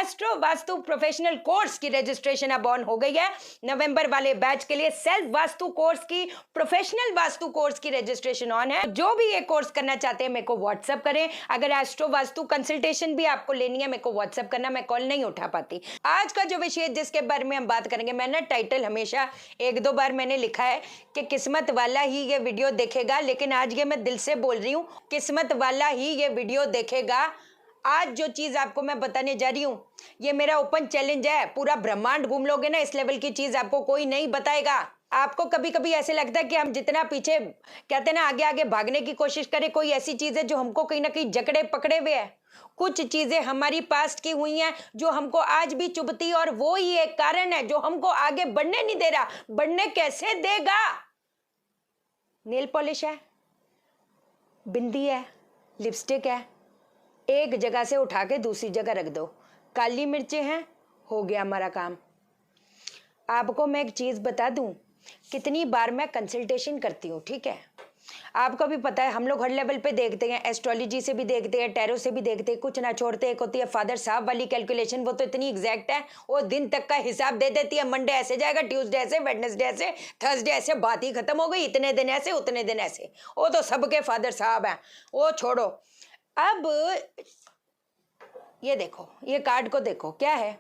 Astro vastu professional course की registration अब on हो गई है। नवंबर वाले बैच के लिए सेल्फ वास्तु कोर्स की, प्रोफेशनल वास्तु कोर्स की रजिस्ट्रेशन ऑन है। जो भी ये कोर्स करना चाहते हैं मेरे को व्हाट्सअप करें। अगर एस्ट्रो वास्तु कंसल्टेशन भी आपको लेनी है मेरे को व्हाट्सअप करना, मैं कॉल नहीं उठा पाती। आज का जो विषय जिसके बारे में हम बात करेंगे, मैंने टाइटल हमेशा एक दो बार मैंने लिखा है कि किस्मत वाला ही ये वीडियो देखेगा, लेकिन आज ये मैं दिल से बोल रही हूँ, किस्मत वाला ही ये वीडियो देखेगा। आज जो चीज आपको मैं बताने जा रही हूं ये मेरा ओपन चैलेंज है। पूरा ब्रह्मांड घूम लोगे ना, इस लेवल की चीज आपको कोई नहीं बताएगा। आपको कभी कभी ऐसे लगता है कि हम जितना पीछे कहते हैं ना आगे आगे भागने की कोशिश करें, कोई ऐसी चीज है जो हमको कहीं ना कहीं जकड़े पकड़े हुए है। कुछ चीजें हमारी पास्ट की हुई हैं जो हमको आज भी चुभती, और वो ही एक कारण है जो हमको आगे बढ़ने नहीं दे रहा। बढ़ने कैसे देगा? नेल पॉलिश है, बिंदी है, लिपस्टिक है, एक जगह से उठा के दूसरी जगह रख दो। काली मिर्चें हैं, हो गया हमारा काम। आपको मैं एक चीज बता दूं, कितनी बार मैं कंसल्टेशन करती हूँ, ठीक है? आपको भी पता है, हम लोग हर लेवल पे देखते हैं, एस्ट्रोलॉजी से भी देखते हैं, टैरो से भी देखते हैं, कुछ ना छोड़ते। एक होती है फादर साहब वाली कैलकुलेशन, वो तो इतनी एग्जैक्ट है, वो दिन तक का हिसाब दे देती है। मंडे ऐसे जाएगा, ट्यूसडे ऐसे, वेडनेसडे ऐसे, थर्सडे ऐसे, बात ही खत्म हो गई। इतने दिन ऐसे, उतने दिन ऐसे। वो तो सबके फादर साहब हैं, वो छोड़ो। अब ये देखो, ये कार्ड को देखो क्या है।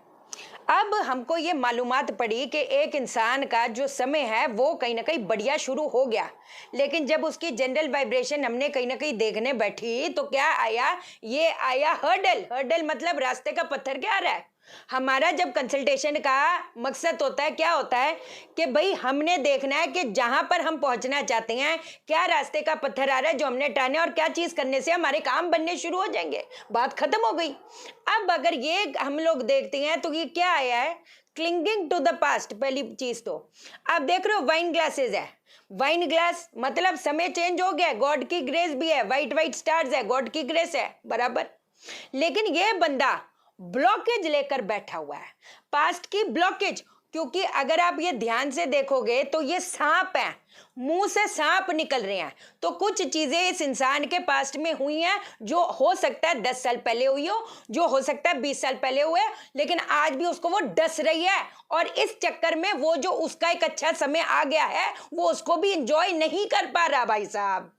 अब हमको ये मालूमात पड़ी कि एक इंसान का जो समय है वो कहीं ना कहीं बढ़िया शुरू हो गया, लेकिन जब उसकी जनरल वाइब्रेशन हमने कहीं ना कहीं देखने बैठी तो क्या आया? ये आया हर्डल। हर्डल मतलब रास्ते का पत्थर। क्या आ रहा है? हमारा जब कंसल्टेशन का मकसद होता है, क्या होता है कि भाई हमने देखना है कि जहां पर हम पहुंचना चाहते हैं क्या रास्ते का पत्थर आ रहा है जो हमने टाने, और क्या चीज करने से हमारे काम बनने शुरू हो जाएंगे। बात खत्म हो गई। अब अगर ये हम लोग देखते हैं तो ये क्या आया है? Clinging to the past. पहली चीज तो आप देख रहे हो वाइन ग्लासेस है। वाइन ग्लास मतलब समय चेंज हो गया, गॉड की ग्रेस भी है, व्हाइट व्हाइट स्टार्स है, गॉड की ग्रेस है, बराबर। लेकिन ये बंदा ब्लॉकेज लेकर बैठा हुआ है, पास्ट की ब्लॉकेज। क्योंकि अगर आप ये ध्यान से देखोगे तो ये सांप है, मुंह से सांप निकल रहे हैं। तो कुछ चीजें इस इंसान के पास्ट में हुई हैं जो हो सकता है 10 साल पहले हुई हो, जो हो सकता है 20 साल पहले हुए, लेकिन आज भी उसको वो डस रही है। और इस चक्कर में वो जो उसका एक अच्छा समय आ गया है वो उसको भी इंजॉय नहीं कर पा रहा। भाई साहब,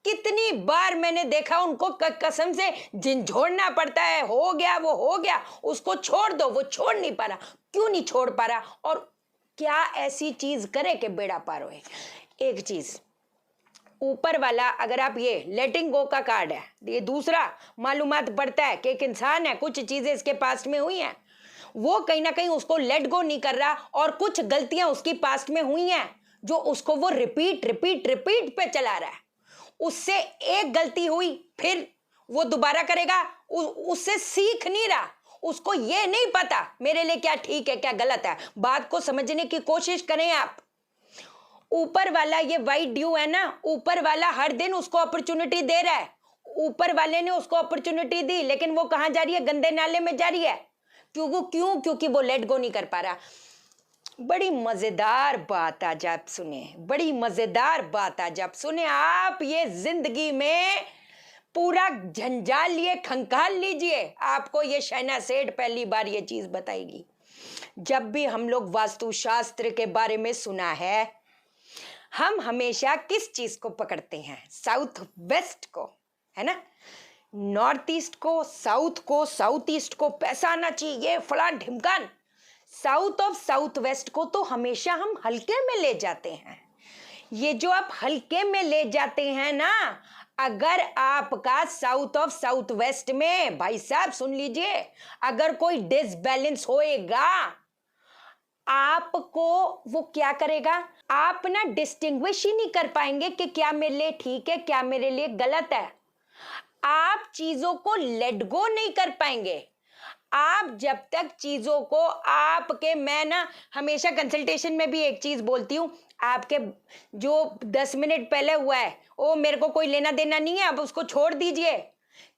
कितनी बार मैंने देखा उनको कसम से झिंझोड़ना पड़ता है। हो गया वो हो गया, उसको छोड़ दो, वो छोड़ नहीं पा रहा। क्यों नहीं छोड़ पा रहा? और क्या ऐसी चीज करे कि बेड़ा पार होए? एक चीज ऊपर वाला, अगर आप ये लेटिंग गो का कार्ड है, ये दूसरा मालूमात पड़ता है कि एक इंसान है, कुछ चीजें इसके पास्ट में हुई हैं, वो कहीं ना कहीं उसको लेट गो नहीं कर रहा, और कुछ गलतियां उसकी पास्ट में हुई हैं जो उसको वो रिपीट रिपीट रिपीट पे चला रहा है। उससे एक गलती हुई फिर वो दोबारा करेगा, उससे सीख नहीं रहा। उसको ये नहीं पता मेरे लिए क्या ठीक है क्या गलत है। बात को समझने की कोशिश करें आप। ऊपर वाला ये वाइट ड्यू है ना, ऊपर वाला हर दिन उसको अपॉर्चुनिटी दे रहा है। ऊपर वाले ने उसको अपॉर्चुनिटी दी, लेकिन वो कहां जा रही है? गंदे नाले में जा रही है। क्योंकि वो लेट गो नहीं कर पा रहा। बड़ी मजेदार बात आज आप सुने, बड़ी मजेदार बात आज आप सुने। आप ये जिंदगी में पूरा झंझाल लिए, खंगाल लीजिए, आपको ये शहना सेठ पहली बार ये चीज बताएगी। जब भी हम लोग वास्तुशास्त्र के बारे में सुना है, हम हमेशा किस चीज को पकड़ते हैं? साउथ वेस्ट को, है ना? नॉर्थ ईस्ट को, साउथ को, साउथ ईस्ट को पैसा आना चाहिए, फलान ढिमकान। साउथ ऑफ साउथ वेस्ट को तो हमेशा हम हल्के में ले जाते हैं। ये जो आप हल्के में ले जाते हैं ना, अगर आपका साउथ ऑफ साउथ वेस्ट में, भाई साहब सुन लीजिए, अगर कोई डिसबैलेंस होएगा, आपको वो क्या करेगा? आप ना डिस्टिंग्विश ही नहीं कर पाएंगे कि क्या मेरे लिए ठीक है, क्या मेरे लिए गलत है। आप चीजों को लेट गो नहीं कर पाएंगे। आप जब तक चीजों को आपके, मैं ना हमेशा कंसल्टेशन में भी एक चीज बोलती हूँ, आपके जो 10 मिनट पहले हुआ है वो मेरे को कोई लेना देना नहीं है, अब उसको छोड़ दीजिए।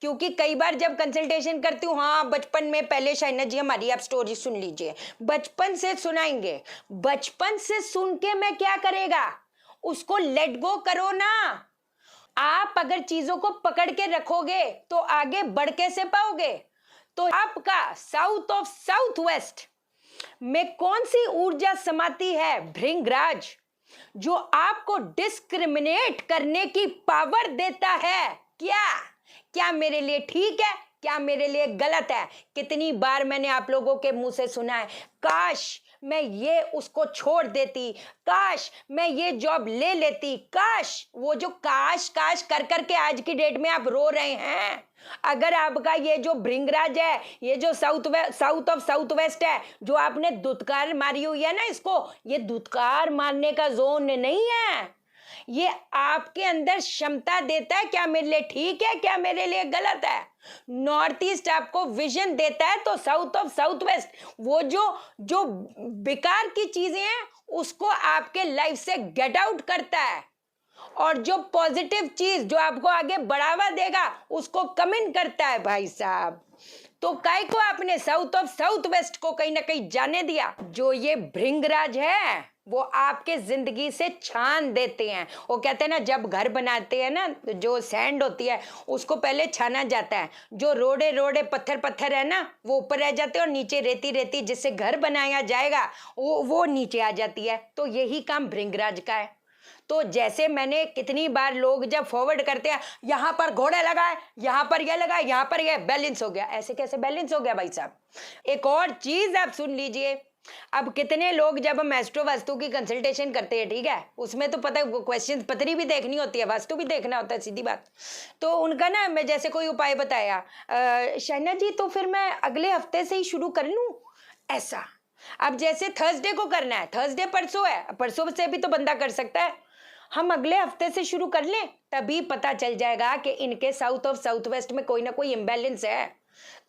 क्योंकि कई बार जब कंसल्टेशन करती हूँ, हाँ बचपन में पहले शाइना जी हमारी आप स्टोरी सुन लीजिए, बचपन से सुनाएंगे, बचपन से सुन के मैं क्या करेगा? उसको लेट गो करो ना। आप अगर चीजों को पकड़ के रखोगे तो आगे बढ़ कैसे पाओगे? तो आपका साउथ ऑफ साउथ वेस्ट में कौन सी ऊर्जा समाती है भृंगराज, जो आपको डिस्क्रिमिनेट करने की पावर देता है? क्या क्या मेरे लिए ठीक है, क्या मेरे लिए गलत है? कितनी बार मैंने आप लोगों के मुंह से सुना है, काश मैं ये उसको छोड़ देती, काश मैं ये जॉब ले लेती, काश। वो जो काश काश कर करके आज की डेट में आप रो रहे हैं। अगर आपका ये जो भृंगराज है, ये जो साउथ ऑफ साउथ वेस्ट है, जो आपने दुत्कार मारी हुई है ना, इसको ये दुत्कार मारने का जोन नहीं है, ये आपके अंदर क्षमता देता है क्या मेरे लिए ठीक है, क्या मेरे लिए गलत है। नॉर्थ ईस्ट आपको विजन देता है, तो साउथ ऑफ साउथ वेस्ट वो जो जो बेकार की चीजें हैं उसको आपके लाइफ से गेट आउट करता है, और जो पॉजिटिव चीज जो आपको आगे बढ़ावा देगा उसको कम इन करता है भाई साहब। तो काय को आपने साउथ ऑफ साउथ वेस्ट को कहीं ना कहीं जाने दिया। जो ये भृंगराज है वो आपके जिंदगी से छान देते हैं। वो कहते हैं ना, जब घर बनाते हैं ना, जो सैंड होती है उसको पहले छाना जाता है, जो रोडे रोडे पत्थर पत्थर है ना वो ऊपर रह जाते हैं, और नीचे रेती रेती जिससे घर बनाया जाएगा वो नीचे आ जाती है। तो यही काम भृंगराज का है। तो जैसे मैंने कितनी बार लोग जब फॉरवर्ड करते हैं, यहाँ पर घोड़े लगाए, यहाँ पर ये लगाए, यहाँ पर ये बैलेंस हो गया, ऐसे कैसे बैलेंस हो गया भाई साहब? एक और चीज आप सुन लीजिए, अब कितने लोग जब हम एस्ट्रो वास्तु की कंसल्टेशन करते हैं, ठीक है, उसमें तो पता है क्वेश्चन पत्री भी देखनी होती है, वास्तु भी देखना होता है, सीधी बात। तो उनका ना मैं जैसे कोई उपाय बताया, शहना जी तो फिर मैं अगले हफ्ते से ही शुरू कर लूं ऐसा। अब जैसे थर्सडे को करना है, थर्सडे परसों है, परसों से भी तो बंदा कर सकता है, हम अगले हफ्ते से शुरू कर लें, तभी पता चल जाएगा कि इनके साउथ ऑफ साउथ वेस्ट में कोई ना कोई इम्बैलेंस है।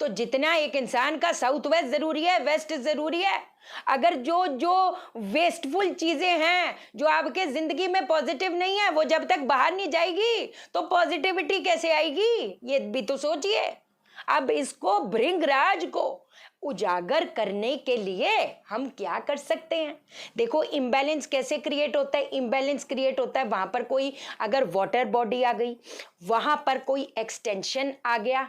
तो जितना एक इंसान का साउथ वेस्ट जरूरी है, वेस्ट जरूरी है। अगर जो जो वेस्टफुल चीजें हैं, जो आपके जिंदगी में पॉजिटिव नहीं है, वो जब तक बाहर नहीं जाएगी तो पॉजिटिविटी कैसे आएगी, ये भी तो सोचिए। अब इसको भृंगराज को उजागर करने के लिए हम क्या कर सकते हैं? देखो इम्बैलेंस कैसे क्रिएट होता है। इम्बैलेंस क्रिएट होता है वहां पर कोई अगर वाटर बॉडी आ गई, वहां पर कोई एक्सटेंशन आ गया,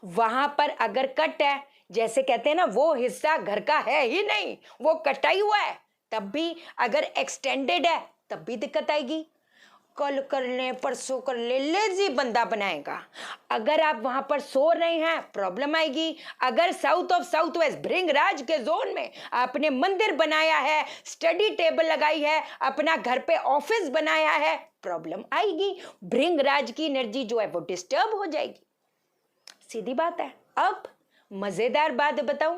वहां पर अगर कट है, जैसे कहते हैं ना वो हिस्सा घर का है ही नहीं, वो कटा ही हुआ है, तब भी अगर एक्सटेंडेड है तब भी दिक्कत आएगी। कल कर ले, परसों कर ले, लेजी बंदा बनाएगा। अगर आप वहां पर सो रहे हैं प्रॉब्लम आएगी। अगर साउथ ऑफ साउथ वेस्ट भृंगराज के जोन में आपने मंदिर बनाया है, स्टडी टेबल लगाई है, अपना घर पे ऑफिस बनाया है, प्रॉब्लम आएगी। भृंगराज की एनर्जी जो है वो डिस्टर्ब हो जाएगी, सीधी बात है। अब मजेदार बात बताऊं,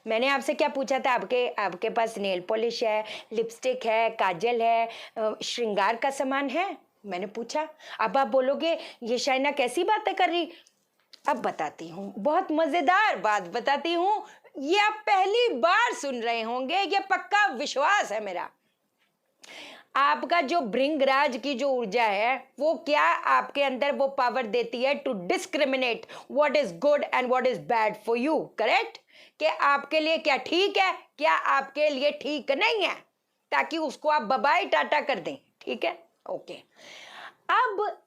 मैंने आपसे क्या पूछा था, आपके पास नेल पॉलिश है, लिपस्टिक है, काजल है, श्रृंगार का सामान है, मैंने पूछा। अब आप बोलोगे ये शाइना कैसी बातें कर रही। अब बताती हूँ, बहुत मजेदार बात बताती हूँ, ये आप पहली बार सुन रहे होंगे, ये पक्का विश्वास है मेरा। आपका जो भृंगराज की जो ऊर्जा है वो क्या आपके अंदर वो पावर देती है to discriminate what is good and what is bad for you, correct? कि आपके लिए क्या ठीक है, क्या आपके लिए ठीक नहीं है, ताकि उसको आप बाय टाटा कर दें, ठीक है, ओके। अब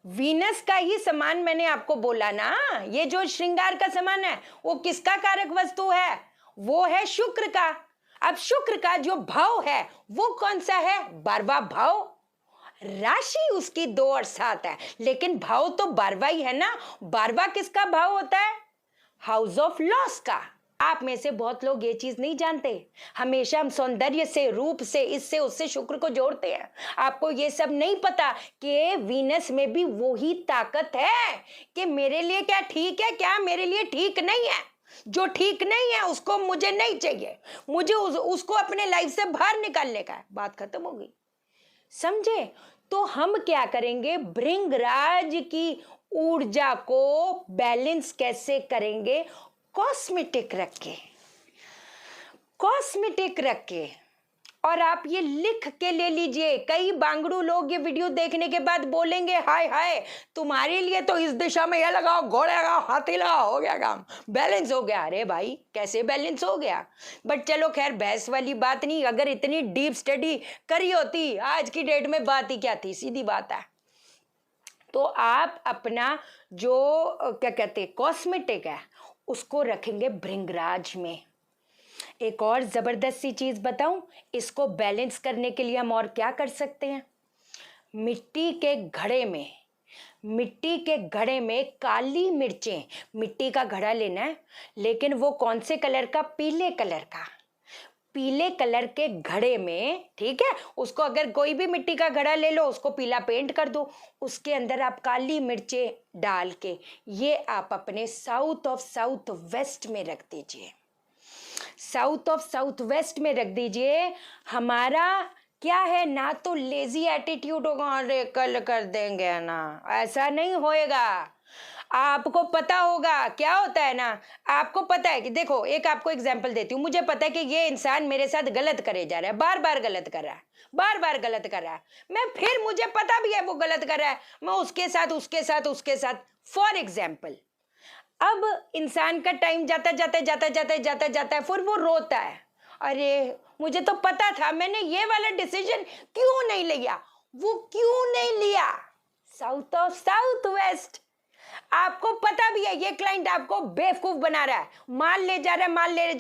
वीनस का ही सामान मैंने आपको बोला ना, ये जो श्रृंगार का सामान है वो किसका कारक वस्तु है? वो है शुक्र का। अब शुक्र का जो भाव है वो कौन सा है? 12वां भाव। राशि उसकी 2 और 7 है, लेकिन भाव तो 12वां ही है ना। 12वां किसका भाव होता है? हाउस ऑफ लॉस का। आप में से बहुत लोग ये चीज नहीं जानते। हमेशा हम सौंदर्य से, रूप से, इससे उससे शुक्र को जोड़ते हैं। आपको ये सब नहीं पता कि वीनस में भी वही ताकत है कि मेरे लिए क्या ठीक है, क्या मेरे लिए ठीक नहीं है। जो ठीक नहीं है उसको मुझे नहीं चाहिए, मुझे उसको अपने लाइफ से बाहर निकालने का है, बात खत्म हो गई, समझे? तो हम क्या करेंगे, भृंगराज की ऊर्जा को बैलेंस कैसे करेंगे? कॉस्मेटिक रख के। और आप ये लिख के ले लीजिए। कई बांगड़ू लोग ये वीडियो देखने के बाद बोलेंगे हाय हाय तुम्हारे लिए तो इस दिशा में यह लगाओ, घोड़े लगाओ, हाथी लगाओ, हो गया काम, बैलेंस हो गया। अरे भाई कैसे बैलेंस हो गया? बट चलो खैर बहस वाली बात नहीं। अगर इतनी डीप स्टडी करी होती आज की डेट में बात ही क्या थी, सीधी बात है। तो आप अपना जो क्या कहते हैं कॉस्मेटिक है उसको रखेंगे भृंगराज में। एक और जबरदस्त सी चीज बताऊं, इसको बैलेंस करने के लिए हम और क्या कर सकते हैं। मिट्टी के घड़े में काली मिर्चें, मिट्टी का घड़ा लेना है लेकिन वो कौन से कलर का, पीले कलर का। पीले कलर के घड़े में, ठीक है, उसको अगर कोई भी मिट्टी का घड़ा ले लो उसको पीला पेंट कर दो, उसके अंदर आप काली मिर्चें डाल के ये आप अपने साउथ ऑफ साउथ वेस्ट में रख दीजिए। साउथ ऑफ साउथ वेस्ट में रख दीजिए। हमारा क्या है ना, तो लेजी एटीट्यूड होगा, अरे कल कर देंगे ना, ऐसा नहीं होएगा। आपको पता होगा क्या होता है ना, आपको पता है कि देखो एक आपको एग्जांपल देती हूँ, मुझे पता है कि ये इंसान मेरे साथ गलत करे जा रहा है, बार बार गलत कर रहा है, बार बार गलत कर रहा है, मैं फिर मुझे पता भी है वो गलत कर रहा है, मैं उसके साथ फॉर एग्जाम्पल अब इंसान का टाइम जाता है फिर वो रोता है, अरे मुझे तो पता था, मैंने ये वाला डिसीजन क्यों नहीं लिया, वो क्यों नहीं लिया। साउथ ऑफ साउथ वेस्ट, आपको पता भी है ये क्लाइंट आपको बेवकूफ बना रहा है, माल ले जा रहा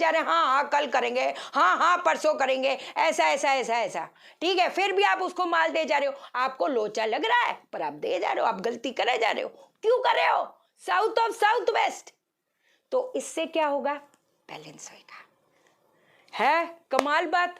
है, हाँ हाँ कल करेंगे, हाँ हाँ परसों करेंगे, ऐसा, ठीक है, फिर भी आप उसको माल दे जा रहे हो, आपको लोचा लग रहा है पर आप दे जा रहे हो, आप गलती करे जा रहे हो, क्यों कर रहे हो, साउथ ऑफ साउथ वेस्ट। तो इससे क्या होगा, बैलेंस होगा। है कमाल बात।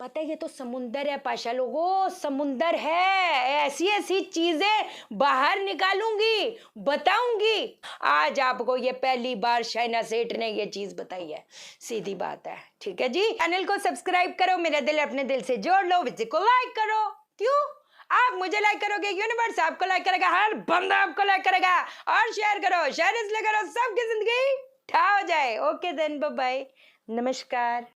पता है ये तो समुंदर है पाशा लोगों, समुंदर है, ऐसी ऐसी चीजें बाहर निकालूंगी, बताऊंगी। आज आपको ये पहली बार शाइना सेठ ने ये चीज बताई है, सीधी बात है, ठीक है जी। चैनल को सब्सक्राइब करो, मेरा दिल अपने दिल से जोड़ लो, वीडियो को लाइक करो। क्यों, आप मुझे लाइक करोगे, यूनिवर्स आपको लाइक करेगा, हर बंदा आपको लाइक करेगा, और शेयर करो, शेयर इसलिए करो सबकी जिंदगी ठा हो जाए। ओके देन, बाय बाय, नमस्कार।